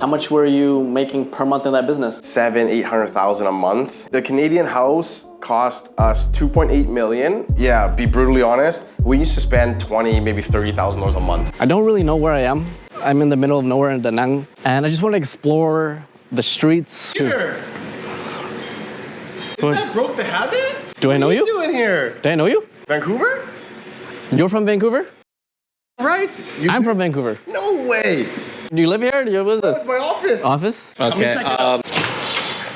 How much were you making per month in that business? 800,000 a month. The Canadian house cost us 2.8 million. Yeah, be brutally honest, we used to spend 20, maybe $30,000 a month. I don't really know where I am. I'm in the middle of nowhere in Da Nang, and I just want to explore the streets. Here. Is that Broke the Habit? Do I know you? What are you doing here? Do I know you? Vancouver? You're from Vancouver? Right. I'm from Vancouver. No way. Do you live here? Do you live That's my office. Office? Come and check it out.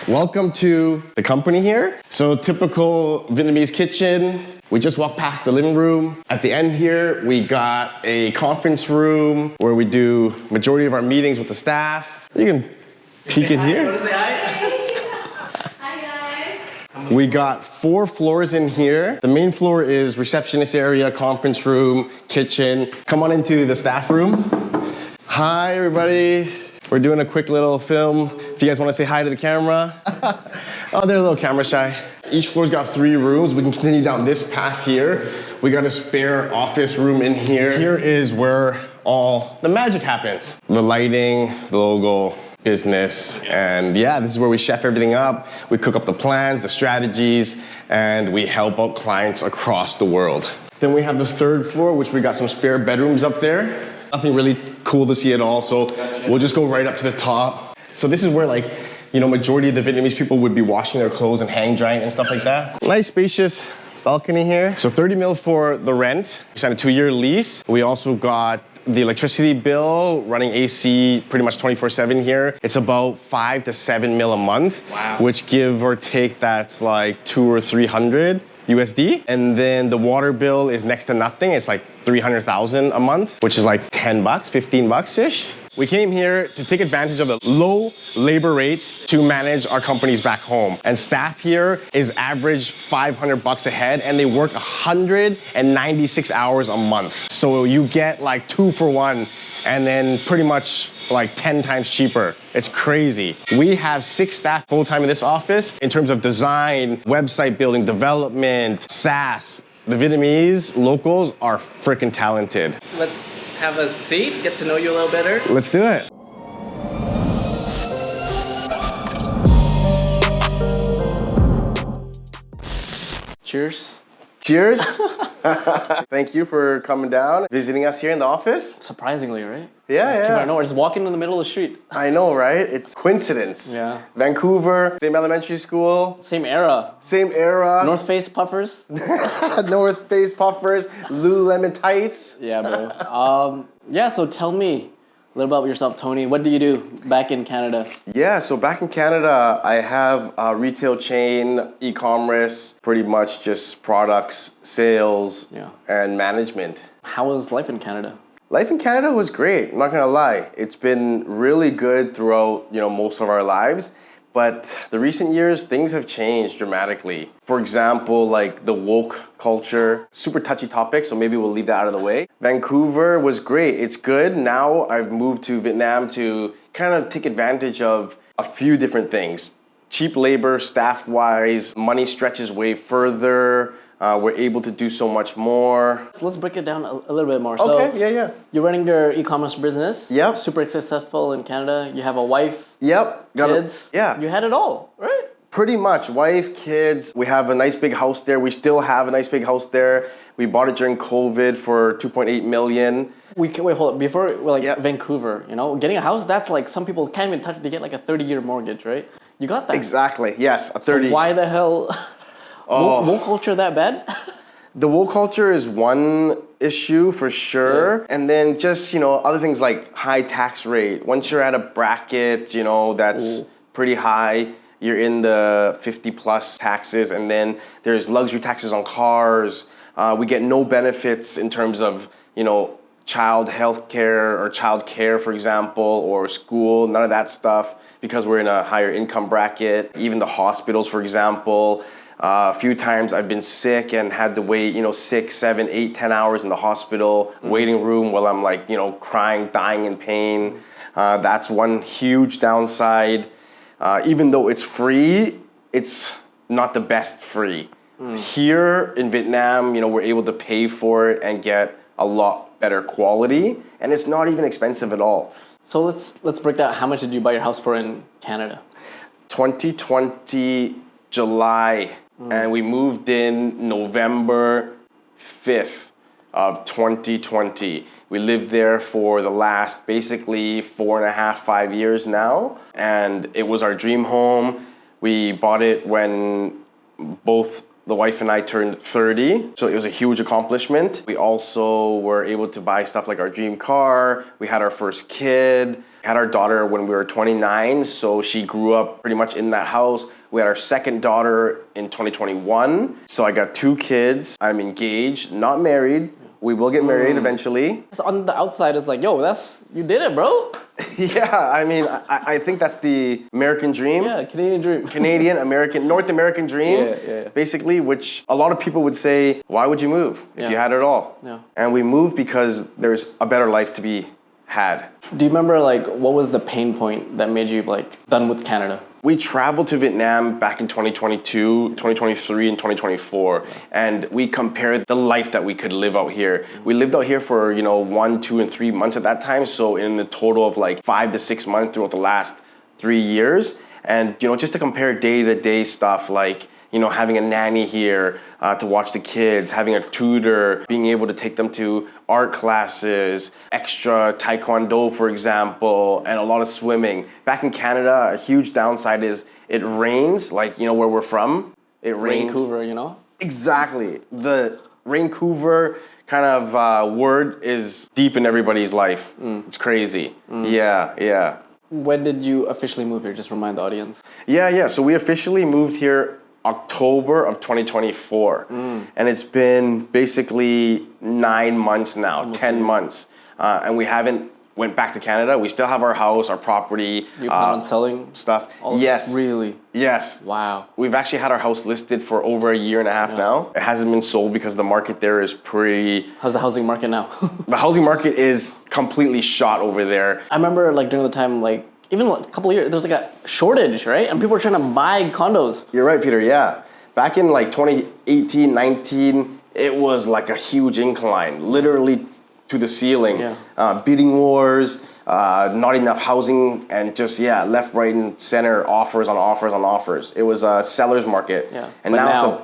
Welcome to the company here. So typical Vietnamese kitchen. We just walked past the living room. At the end here, we got a conference room where we do majority of our meetings with the staff. You can peek in here. We got 4 floors in here. The main floor is receptionist area, conference room, kitchen. Come on into the staff room. Hi, everybody. We're doing a quick little film. If you guys want to say hi to the camera. Oh, they're a little camera shy. Each floor's got 3 rooms. We can continue down this path here. We got a spare office room in here. Here is where all the magic happens. The lighting, the logo, business, and yeah, this is where we chef everything up. We cook up the plans, the strategies, and we help out clients across the world. Then we have the 3rd floor, which we got some spare bedrooms up there. Nothing really cool to see at all, so we'll just go right up to the top. So this is where, like, you know, majority of the Vietnamese people would be washing their clothes and hang drying and stuff like that. Nice spacious balcony here. So 30 mil for the rent. We signed a 2-year lease. We also got the electricity bill, running AC pretty much 24/7 here. It's about 5 to 7 mil a month, wow. Which give or take, that's like 200 or 300 USD. And then the water bill is next to nothing. It's like 300,000 a month, which is like 10 bucks, 15 bucks-ish. We came here to take advantage of the low labor rates to manage our companies back home. And staff here is average 500 bucks a head, and they work 196 hours a month. So you get like 2 for 1, and then pretty much like 10 times cheaper. It's crazy. We have 6 staff full-time in this office in terms of design, website building, development, SaaS. The Vietnamese locals are freaking talented. Let's have a seat, get to know you a little better. Let's do it. Cheers. Cheers. Thank you for coming down, visiting us here in the office. Surprisingly, right? Yeah, just yeah. came out of nowhere, just walking in the middle of the street. I know, right? It's coincidence. Yeah. Vancouver, same elementary school. Same era. Same era. North Face puffers. North Face puffers, Lululemon tights. Yeah, bro. Yeah, so tell me a little about yourself, Tony. What do you do back in Canada? Yeah, so back in Canada, I have a retail chain, e-commerce, pretty much just products, sales, and management. How was life in Canada? Life in Canada was great, I'm not gonna lie. It's been really good throughout, most of our lives. But the recent years, things have changed dramatically. For example, like the woke culture, super touchy topic, so maybe we'll leave that out of the way. Vancouver was great, it's good. Now I've moved to Vietnam to kind of take advantage of a few different things. Cheap labor, staff-wise, money stretches way further. We're able to do so much more. So let's break it down a little bit more. Okay, yeah. You're running your e-commerce business. Yep. Super successful in Canada. You have a wife. Yep. Kids. Yeah. You had it all, right? Pretty much. Wife, kids. We have a nice big house there. We still have a nice big house there. We bought it during COVID for 2.8 million. Wait, hold up. Before, Vancouver, getting a house, that's like, some people can't even touch, they get like a 30-year mortgage, right? You got that. Exactly, yes, a 30. So why the hell? Woke culture that bad? The woke culture is one issue for sure. Yeah. And then just, other things like high tax rate. Once you're at a bracket, that's pretty high, you're in the 50 plus taxes, and then there's luxury taxes on cars. We get no benefits in terms of, child health care or child care, for example, or school, none of that stuff, because we're in a higher income bracket. Even the hospitals, for example. A few times I've been sick and had to wait, 6, 7, 8, 10 hours in the hospital, waiting room while I'm like, crying, dying in pain. That's one huge downside. Even though it's free, it's not the best free. Here in Vietnam, we're able to pay for it and get a lot better quality, and it's not even expensive at all. So let's break down. How much did you buy your house for in Canada? 2020 July, and we moved in November 5th of 2020. We lived there for the last basically 4.5, 5 years now, and it was our dream home. We bought it when both the wife and I turned 30, so it was a huge accomplishment. We also were able to buy stuff like our dream car. We had our first kid. We had our daughter when we were 29, so she grew up pretty much in that house. We had our second daughter in 2021, so I got 2 kids. I'm engaged, not married. We will get married eventually. So on the outside, it's like, yo, you did it, bro. Yeah, I mean, I think that's the American dream. Yeah, Canadian dream. Canadian, American, North American dream, Yeah. basically, which a lot of people would say, why would you move if you had it all? Yeah. And we moved because there's a better life to be had. Do you remember, like, what was the pain point that made you, like, done with Canada? We traveled to Vietnam back in 2022, 2023, and 2024, and we compared the life that we could live out here. We lived out here for, 1, 2, and 3 months at that time, so in the total of like 5 to 6 months throughout the last 3 years. And, just to compare day-to-day stuff like, having a nanny here to watch the kids, having a tutor, being able to take them to art classes, extra taekwondo, for example, and a lot of swimming. Back in Canada, a huge downside is it rains, like, where we're from. It rains. Vancouver, Exactly. The Vancouver kind of word is deep in everybody's life. It's crazy. Yeah. When did you officially move here? Just remind the audience. Yeah. So we officially moved here October of 2024. And it's been basically 9 months now, 10 months. And we haven't went back to Canada. We still have our house, our property. You plan on selling stuff? Yes. Really? Yes. Wow. We've actually had our house listed for over a year and a half now. It hasn't been sold because the market there is pretty... How's the housing market now? The housing market is completely shot over there. I remember, like, during the time, like, even a couple of years, there's like a shortage, right? And people were trying to buy condos. You're right, Peter, yeah. Back in like 2018, 19, it was like a huge incline, literally to the ceiling. Bidding wars, not enough housing, and just, left, right, and center, offers on offers on offers. It was a seller's market. And now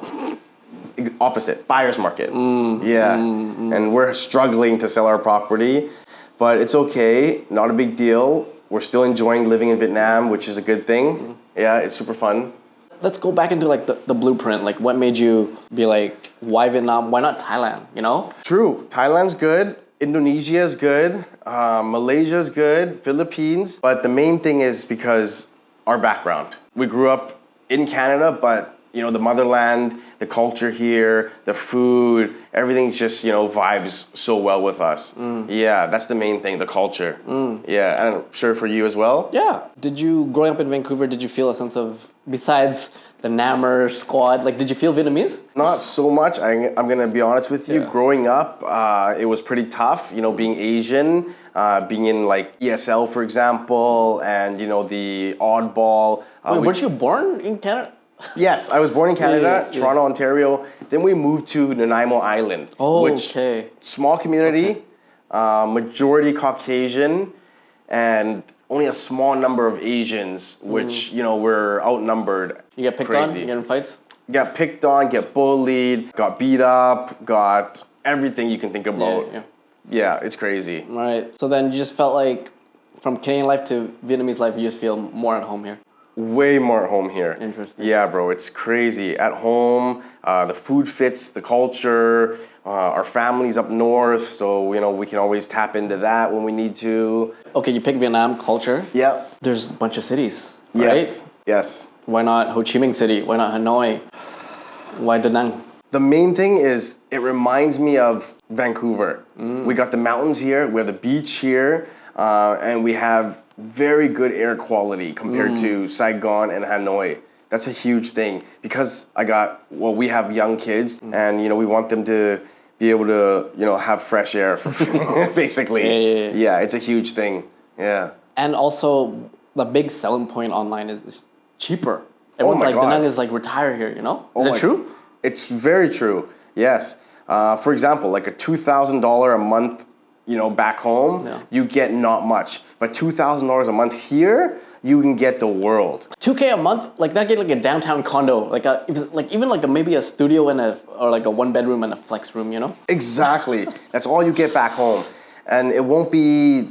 it's a opposite, buyer's market. And we're struggling to sell our property, but it's okay, not a big deal. We're still enjoying living in Vietnam, which is a good thing. Yeah, it's super fun. Let's go back into like the blueprint. Like, what made you be like, why Vietnam? Why not Thailand? True. Thailand's good. Indonesia is good. Malaysia's good. Philippines. But the main thing is because our background. We grew up in Canada, but the motherland, the culture here, the food, everything's just, vibes so well with us. Yeah, that's the main thing, the culture. Yeah, and I'm sure for you as well. Yeah. Growing up in Vancouver, did you feel a sense of, besides the Nammer squad, like, did you feel Vietnamese? Not so much. I'm going to be honest with you. Growing up, it was pretty tough, being Asian, being in like ESL, for example, and, the oddball. Wait, weren't you born in Canada? Yes, I was born in Canada, Toronto, Ontario. Then we moved to Nanaimo Island, which small community, majority Caucasian, and only a small number of Asians, which, were outnumbered. You get picked on? You get in fights? Got picked on, get bullied, got beat up, got everything you can think about. Yeah, it's crazy. Right. So then you just felt like from Canadian life to Vietnamese life, you just feel more at home here? Way more at home here. Interesting. Yeah, bro, it's crazy. At home, the food fits the culture. Our family's up north, so we can always tap into that when we need to. Okay, you pick Vietnam culture. Yeah. There's a bunch of cities, right? Yes. Why not Ho Chi Minh City? Why not Hanoi? Why Da Nang? The main thing is it reminds me of Vancouver. We got the mountains here, we have the beach here, and we have very good air quality compared to Saigon and Hanoi. That's a huge thing because we have young kids and, we want them to be able to, have fresh air, basically. Yeah, it's a huge thing. Yeah. And also the big selling point online is cheaper. Everyone's like, Da Nang is like retire here, Is that true? It's very true, yes. For example, like a $2,000 a month back home, you get not much. But $2,000 a month here, you can get the world. $2K a month, like that get like a downtown condo, maybe a studio or like a 1-bedroom and a flex room, Exactly. That's all you get back home, and it won't be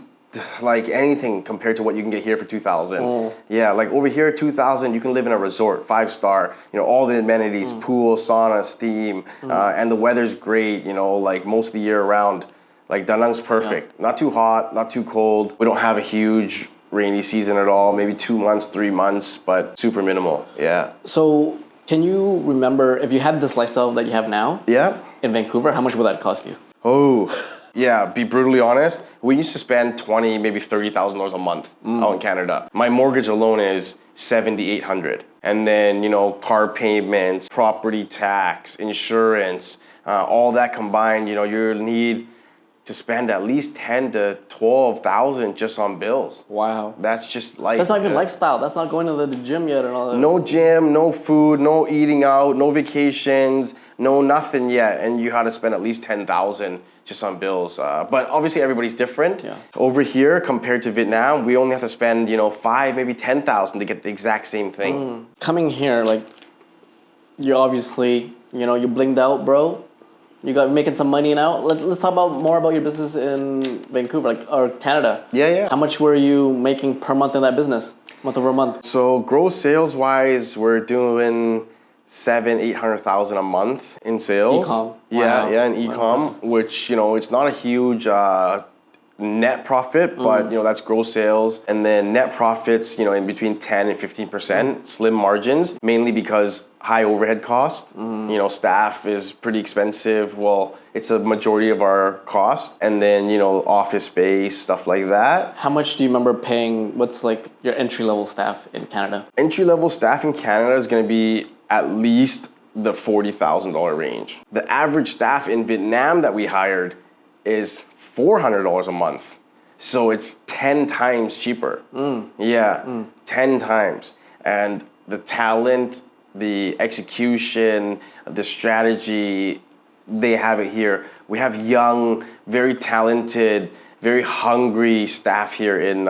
like anything compared to what you can get here for 2,000. Yeah, like over here, 2,000, you can live in a resort, 5-star. All the amenities, pool, sauna, steam, and the weather's great. Like most of the year around. Like Da Nang's perfect. Not too hot, not too cold. We don't have a huge rainy season at all. Maybe 2 months, 3 months, but super minimal. Yeah. So can you remember if you had this lifestyle that you have now? Yeah. In Vancouver, how much would that cost you? Oh, yeah. Be brutally honest. We used to spend $20,000, maybe $30,000 a month out in Canada. My mortgage alone is $7,800, and then car payments, property tax, insurance, all that combined. You'll need to spend at least $10,000 to $12,000 just on bills. Wow. That's just like... That's not even lifestyle. That's not going to the gym yet and all that. No gym, no food, no eating out, no vacations, no nothing yet. And you had to spend at least $10,000 just on bills. But obviously everybody's different. Yeah. Over here, compared to Vietnam, we only have to spend, $5,000, maybe $10,000 to get the exact same thing. Coming here, like, you obviously, you blinged out, bro. You got making some money now. Let's talk more about your business in Vancouver, or Canada. Yeah. How much were you making per month in that business, month over month? So gross sales wise, we're doing $700,000-800,000 a month in sales. E-com. Yeah, Wow. in e-com, which it's not a huge net profit, but that's gross sales, and then net profits in between 10 and 15%, slim margins, mainly because high overhead costs. Staff is pretty expensive. Well, it's a majority of our cost, and then office space, stuff like that. How much do you remember paying? What's like your entry level staff in Canada? Entry level staff in Canada is going to be at least the $40,000 range. The average staff in Vietnam that we hired is $400 a month. So it's 10 times cheaper. 10 times. And the talent, the execution, the strategy, they have it here. We have young, very talented, very hungry staff here in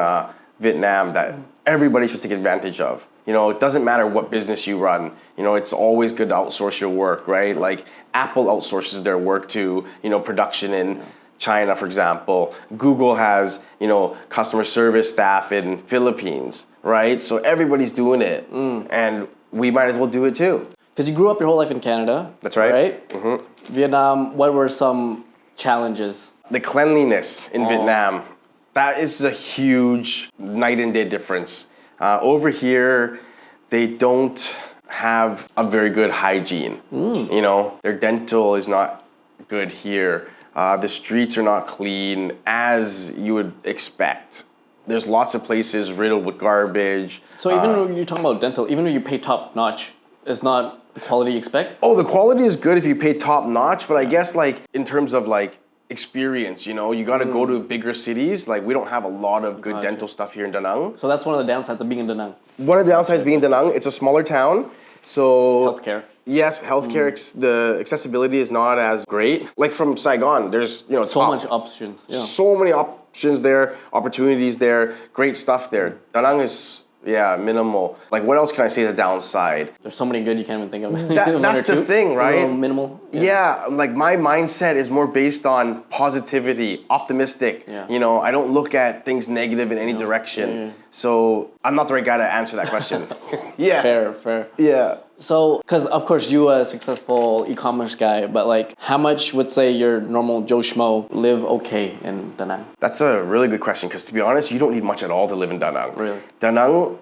Vietnam that everybody should take advantage of. It doesn't matter what business you run. It's always good to outsource your work, right? Like Apple outsources their work to, production in China, for example. Google has, customer service staff in Philippines, right? So everybody's doing it, and we might as well do it too. Because you grew up your whole life in Canada. That's right. Right? Vietnam, what were some challenges? The cleanliness in Vietnam, that is a huge night and day difference. Over here, they don't have a very good hygiene. Their dental is not good here. The streets are not clean as you would expect. There's lots of places riddled with garbage. So even when you're talking about dental, even when you pay top notch, it's not the quality you expect? Oh, the quality is good if you pay top notch, but I guess like in terms of like experience, you got to go to bigger cities. Like we don't have a lot of good dental stuff here in Da Nang. So that's one of the downsides of being in Da Nang. One of the downsides being Da Nang, it's a smaller town. So Healthcare. Yes, healthcare, the accessibility is not as great. Like from Saigon, there's, so much options. Yeah. So many options there, opportunities there, great stuff there. Da Nang is, minimal. Like what else can I say the downside? There's so many good you can't even think of. That's the thing, right? Minimal. Yeah, like my mindset is more based on positivity, optimistic. Yeah. I don't look at things negative in any direction. So I'm not the right guy to answer that question. Fair. Yeah. So, because of course you are a successful e-commerce guy, but like how much would say your normal Joe Schmo live okay in Da Nang? That's a really good question, because to be honest, you don't need much at all to live in Da Nang. Really? Da Nang,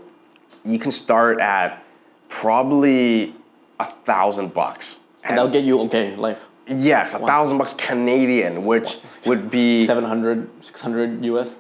you can start at probably $1,000. And that'll get you okay life. Yes, $1,000 Canadian, which would be 700, 600 US.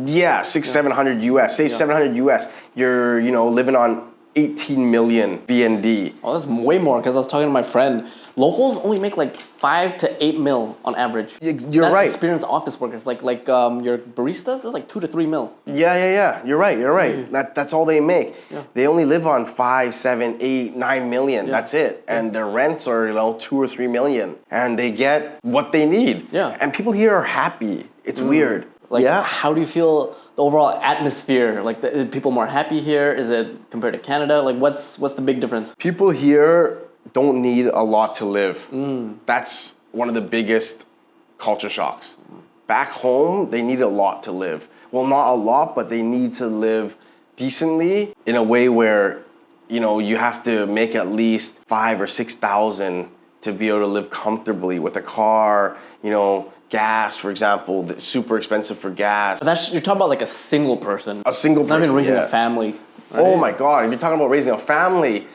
Yeah, 700 US. Say 700 US. You're, living on 18 million VND. Oh, that's way more because I was talking to my friend. Locals only make like 5 to 8 mil on average. You're That's right. experienced office workers, like your baristas, that's like 2 to 3 mil. Yeah. You're right. That's all they make. Yeah. They only live on 5, 7, 8, 9 million. That's it. And their rents are 2 or 3 million, and they get what they need. Yeah. And people here are happy. It's weird. Like, how do you feel the overall atmosphere? Like, are people more happy here? Is it compared to Canada? Like, what's the big difference? People here don't need a lot to live. That's one of the biggest culture shocks. Back home, they need a lot to live. Well, not a lot, but they need to live decently in a way where, you have to make at least 5,000 or 6,000 to be able to live comfortably with a car, gas, for example, that's super expensive for gas. But you're talking about like a single person. A single person, not even raising yeah. a family. Right? Oh my God, if you're talking about raising a family,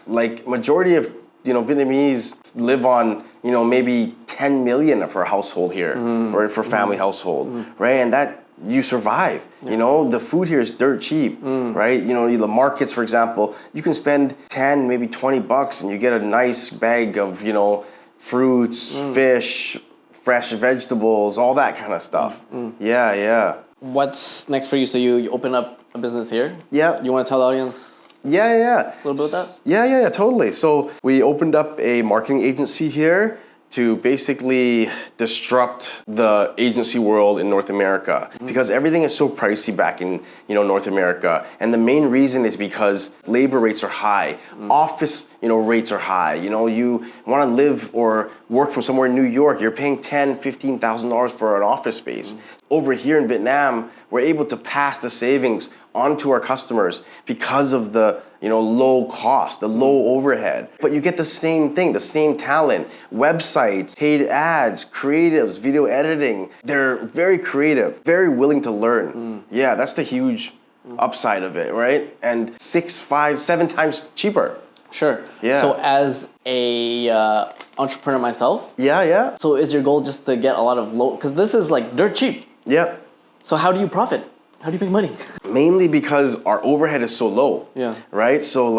like majority of Vietnamese live on maybe 10 million for a household here, or for family household, right? And that you survive. The food here is dirt cheap, right? The markets, for example, you can spend 10, maybe 20 bucks, and you get a nice bag of fruits, fish, fresh vegetables, all that kind of stuff. Yeah. What's next for you? So you open up a business here? Yeah. You want to tell the audience? Yeah. A little bit about that? Yeah, totally. So we opened up a marketing agency here to basically disrupt the agency world in North America, because everything is so pricey back in North America, and the main reason is because labor rates are high, office rates are high. You want to live or work from somewhere in New York, you're paying $10,000-$15,000 for an office space. Over here in Vietnam, we're able to pass the savings onto our customers because of the low cost, the low overhead. But you get the same thing, the same talent, websites, paid ads, creatives, video editing. They're very creative, very willing to learn. Yeah, that's the huge upside of it, right? And 6, 5, 7 times cheaper. Sure. Yeah. So as a entrepreneur myself, Yeah. so is your goal just to get a lot of because this is like dirt cheap. Yeah. So how do you profit? How do you make money? Mainly because our overhead is so low. Yeah. Right? So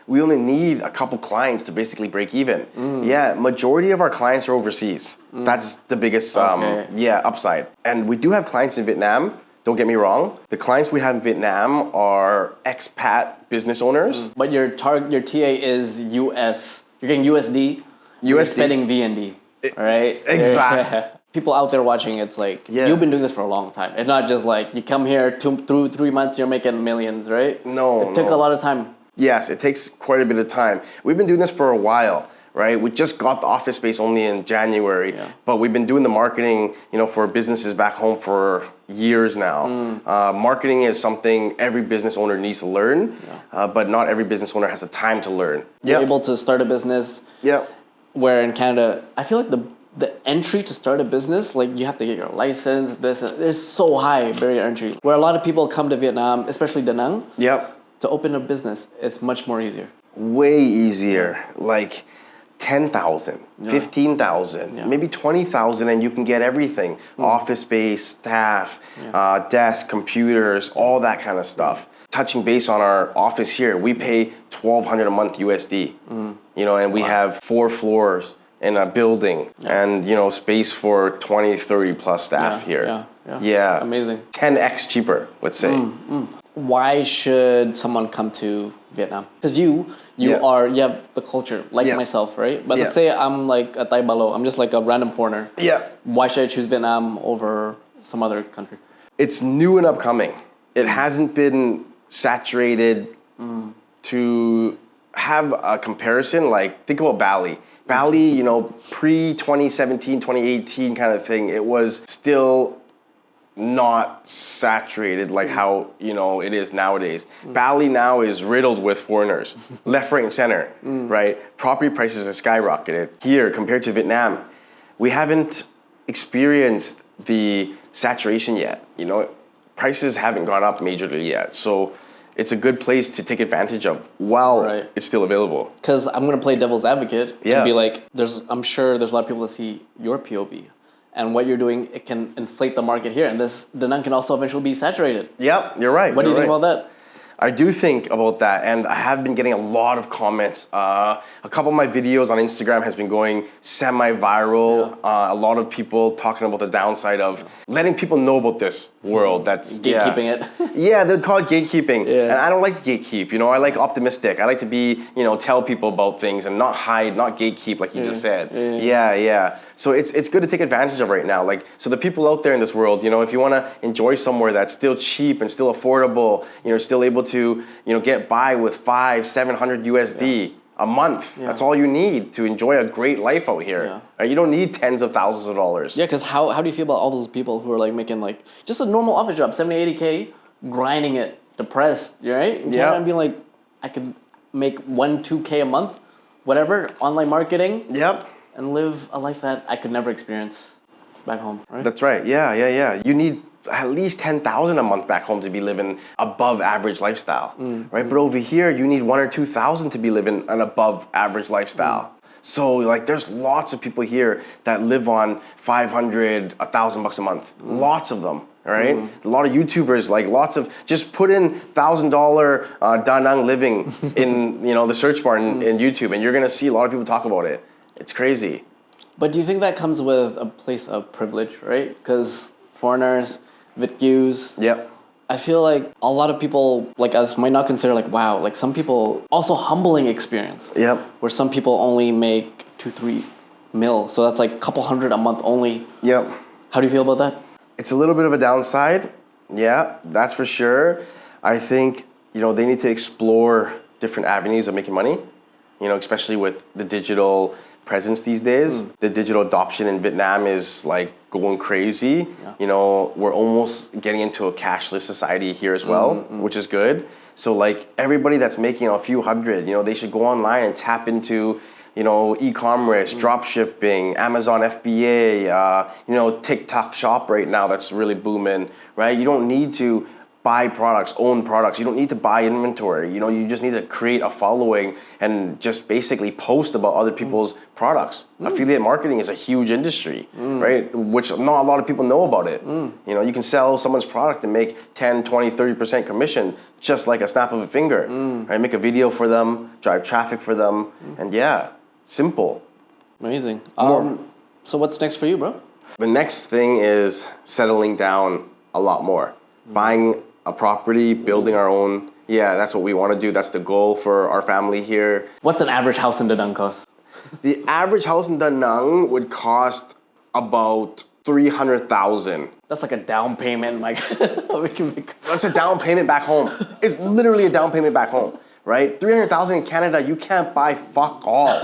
we only need a couple clients to basically break even. Yeah, majority of our clients are overseas. That's the biggest upside. And we do have clients in Vietnam. Don't get me wrong. The clients we have in Vietnam are expat business owners. But your TA is US. You're getting USD. You're spending VND. All right? Exactly. People out there watching, it's like, you've been doing this for a long time. It's not just like, you come here, through 3 months, you're making millions, right? No. It took a lot of time. Yes, it takes quite a bit of time. We've been doing this for a while, right? We just got the office space only in January, but we've been doing the marketing, for businesses back home for years now. Marketing is something every business owner needs to learn, but not every business owner has the time to learn. You're able to start a business. Yeah. Where in Canada, I feel like the entry to start a business, like you have to get your license, it's so high, barrier entry. Where a lot of people come to Vietnam, especially Da Nang, to open a business, it's much more easier. Way easier, like 10,000, 15,000, maybe 20,000, and you can get everything. Office space, staff, desk, computers, all that kind of stuff. Touching base on our office here, we pay $1,200 a month USD, and we have 4 floors in a building and space for 20, 30 plus staff here. Yeah. Amazing. 10x cheaper, let's say. Why should someone come to Vietnam? Because you have the culture, like myself, right? But let's say I'm like a Thai Balo, I'm just like a random foreigner. Yeah. Why should I choose Vietnam over some other country? It's new and upcoming. It hasn't been saturated to have a comparison. Like, think about Bali. Bali, pre-2017, 2018 kind of thing, it was still not saturated like how, it is nowadays. Bali now is riddled with foreigners, left, right, and center, right? Property prices are skyrocketed. Here, compared to Vietnam, we haven't experienced the saturation yet. Prices haven't gone up majorly yet. So it's a good place to take advantage of while it's still available. Because I'm going to play devil's advocate and be like, I'm sure there's a lot of people that see your POV. And what you're doing, it can inflate the market here. And Da Nang can also eventually be saturated. Yep, you're right. What do you think about that? I do think about that, and I have been getting a lot of comments. A couple of my videos on Instagram has been going semi-viral. A lot of people talking about the downside of letting people know about this world. That's gatekeeping it. Yeah, they'd call it gatekeeping, Yeah. and I don't like gatekeep. You know, I like optimistic. I like to be, you know, tell people about things and not hide, not gatekeep like you just said. Yeah. So it's good to take advantage of right now. Like, so the people out there in this world, you know, if you want to enjoy somewhere that's still cheap and still affordable, you know, still able to, you know, get by with 500-700 USD a month. That's all you need to enjoy a great life out here. Right? You don't need tens of thousands of dollars. Yeah, because how do you feel about all those people who are like making like just a normal office job, 70, 80K, grinding it, depressed, right? Yeah. And being like, I could make 1-2K a month, whatever, online marketing. Yep. And live a life that I could never experience back home, right? That's right. Yeah. You need at least 10,000 a month back home to be living above average lifestyle, right? But over here, you need 1,000 or 2,000 to be living an above average lifestyle. So like, there's lots of people here that live on 500, $1,000 a month. Lots of them, right? A lot of YouTubers, like lots of, just put in $1,000 Da Nang living in, you know, the search bar in YouTube, and you're gonna see a lot of people talk about it. It's crazy. But do you think that comes with a place of privilege, right? Because foreigners, VidQs. Yep. I feel like a lot of people like us might not consider like, wow, like some people, also humbling experience. Yep. Where some people only make 2-3 mil. So that's like a couple hundred a month only. Yep. How do you feel about that? It's a little bit of a downside. Yeah, that's for sure. I think, you know, they need to explore different avenues of making money, you know, especially with the digital presence these days. The digital adoption in Vietnam is like going crazy. You know, we're almost getting into a cashless society here as well, which is good. So like everybody that's making a few hundred, you know, they should go online and tap into, you know, e-commerce, drop shipping, Amazon FBA, you know, TikTok shop right now that's really booming, right? You don't need to buy products, own products. You don't need to buy inventory. You know, you just need to create a following and just basically post about other people's products. Affiliate marketing is a huge industry, right? Which not a lot of people know about it. You know, you can sell someone's product and make 10, 20, 30% commission just like a snap of a finger, right? Make a video for them, drive traffic for them, and yeah, simple. Amazing. So what's next for you, bro? The next thing is settling down a lot more. Buying a property, building our own. Yeah, that's what we want to do. That's the goal for our family here. What's an average house in Da Nang cost? The average house in Da Nang would cost about 300,000. That's like a down payment, Mike. That's a down payment back home. It's literally a down payment back home, right? 300,000 in Canada, you can't buy fuck all.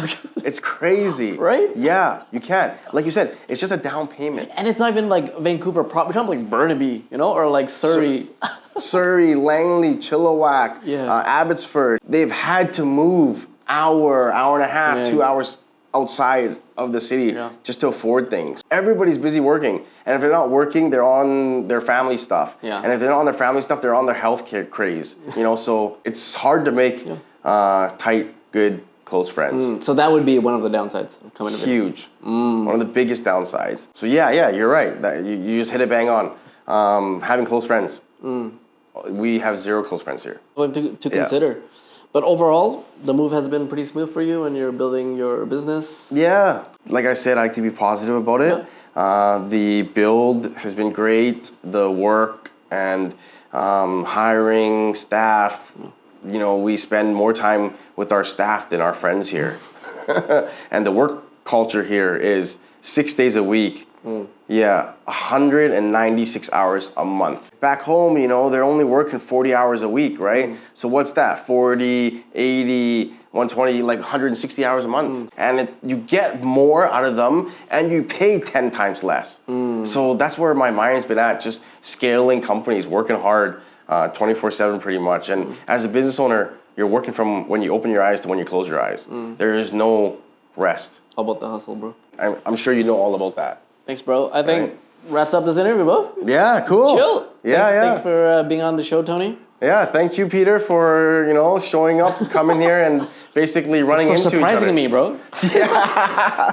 It's crazy. Right? Yeah, you can't. Like you said, it's just a down payment. And it's not even like Vancouver proper. We're talking like Burnaby, you know, or like Surrey. Surrey, Langley, Chilliwack, Abbotsford. They've had to move hour and a half, 2 hours outside of the city just to afford things. Everybody's busy working. And if they're not working, they're on their family stuff. And if they're not on their family stuff, they're on their healthcare craze. You know, so it's hard to make tight, good, close friends. So that would be one of the downsides of coming to Vancouver. Huge. One of the biggest downsides. So yeah, you're right. You just hit it bang on. Having close friends. We have zero close friends here. Well, to consider. But overall, the move has been pretty smooth for you and you're building your business? Yeah. Like I said, I like to be positive about it. The build has been great. The work and hiring staff, you know, we spend more time with our staff than our friends here. And the work culture here is 6 days a week. Yeah, 196 hours a month. Back home, you know, they're only working 40 hours a week, right? So what's that? 40, 80, 120, like 160 hours a month. And you get more out of them and you pay 10 times less. So that's where my mind's been at, just scaling companies, working hard 24/7 pretty much. And as a business owner, you're working from when you open your eyes to when you close your eyes. There is no rest. How about the hustle, bro? I'm sure you know all about that. Thanks, bro. I think wraps up this interview, bro. Yeah, cool. Chill. Yeah. Thanks for being on the show, Tony. Yeah, thank you, Peter, for, you know, showing up, coming here, and basically running into each other. Surprising me, bro. Yeah.